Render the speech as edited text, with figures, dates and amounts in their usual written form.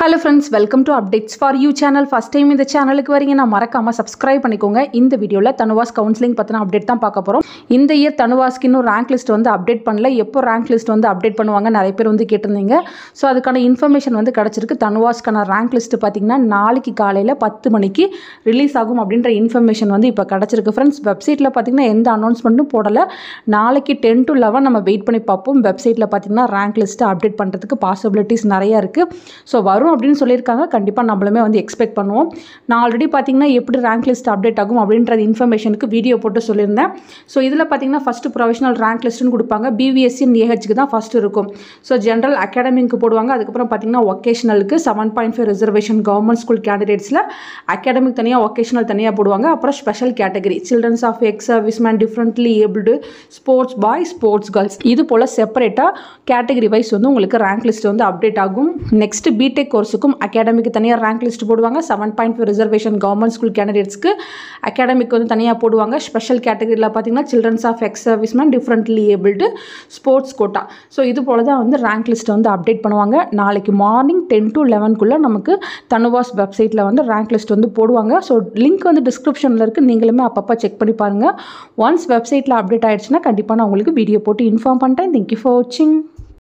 Hello friends, welcome to Updates for You channel. First time இந்த சேனலுக்கு வரீங்கன்னா மறக்காம subscribe பண்ணிக்கோங்க. இந்த வீடியோல தனுவாஸ் கவுன்சிலிங் பத்தின அப்டேட் தான் பார்க்க போறோம். இந்த இயர் தனுவாஸ்க்கு இன்னும் ரேங்க் லிஸ்ட் வந்து அப்டேட் பண்ணல. எப்போ ரேங்க் லிஸ்ட் வந்து அப்டேட் பண்ணுவாங்க நிறைய பேர் வந்து கேட்டிருந்தீங்க. ஸோ அதுக்கான இன்ஃபர்மேஷன் வந்து கிடைச்சிருக்கு. தனுவாஸ்க்கான ரேங்க் லிஸ்ட் பார்த்தீங்கன்னா நாளைக்கு காலையில் 10 மணிக்கு ரிலீஸ் ஆகும் அப்படின்ற இன்ஃபர்மேஷன் வந்து இப்போ கிடைச்சிருக்கு ஃப்ரெண்ட்ஸ். வெப்சைட்டில் பார்த்தீங்கன்னா எந்த அனௌன்ஸ்மெண்ட்டும் போடலை. நாளைக்கு 10 to 11 நம்ம வெயிட் பண்ணி பார்ப்போம். வெப்சைட்டில் பார்த்தீங்கன்னா ரேங்க் லிஸ்ட்டு அப்டேட் பண்ணுறதுக்கு பாசிபிலிட்டிஸ் நிறையா இருக்குது. ஸோ வரும் அப்படின்னு சொல்லியிருக்காங்க. கண்டிப்பாக நம்மளுமே வந்து எக்ஸ்பெக்ட் பண்ணுவோம். நான் ஆல்ரெடி பார்த்தீங்கன்னா எப்படி ரேங்க் லிஸ்ட் அப்டேட் ஆகும் அப்படின்றது இன்ஃபர்மேஷனுக்கு வீடியோ போட்டு சொல்லியிருந்தேன். ஸோ இதில் பார்த்தீங்கன்னா ஃபஸ்ட்டு ப்ரொஃபஷனல் ரேங்க் லிஸ்ட்டுன்னு கொடுப்பாங்க. பிவிஎஸ்சி ஏஹெச்க்கு தான் ஃபஸ்ட்டு இருக்கும். ஸோ ஜென்ரல் அகாடமிக்கு போடுவாங்க. அதுக்கப்புறம் பார்த்தீங்கன்னா ஒகேஷனலுக்கு 7.5 ரிசர்வேஷன் கவர்மெண்ட் ஸ்கூல் கேண்டிடேட்ஸில் அகாடமிக் தனியாக ஒகேஷனல் தனியாக போடுவாங்க. அப்புறம் special category childrens of ex serviceman, differently abled, sports boy, sports girls, இது போல் செப்பரேட்டாக கேட்டகரி வைஸ் வந்து உங்களுக்கு ரேங்க் லிஸ்ட் வந்து அப்டேட் ஆகும். நெக்ஸ்ட் பிடெக் கோர்ஸுக்கும் அகாடமிக்கு தனியாக ரேங்க் லிஸ்ட் போடுவாங்க. 7.5 ரிசர்வேஷன் கவர்மெண்ட் ஸ்கூல் கேண்டிடேட்ஸ்க்கு அகாடமிக் வந்து தனியாக போடுவாங்க. ஸ்பெஷல் கேட்டகரியில் பார்த்தீங்கன்னா childrens of ex serviceman, differently abled, sports quota. So இது போல் தான் வந்து ரேங்க் லிஸ்ட் வந்து அப்டேட் பண்ணுவாங்க. நாளைக்கு மார்னிங் 10 to 11 நமக்கு தனுவாஸ் வெப்சைட்டில் வந்து ரேங்க் லிஸ்ட் வந்து போடுவாங்க. ஸோ லிங்க் வந்து டிஸ்கிரிப்ஷனில் இருக்குது. நீங்களுமே அப்பப்போ செக் பண்ணி பாருங்கள். ஒன்ஸ் வெப்சைட்டில் அப்டேட் ஆகிடுச்சுன்னா கண்டிப்பாக நான் உங்களுக்கு வீடியோ போட்டு இன்ஃபார்ம் பண்ணுறேன். தேங்க்யூ ஃபார் வாட்சிங்.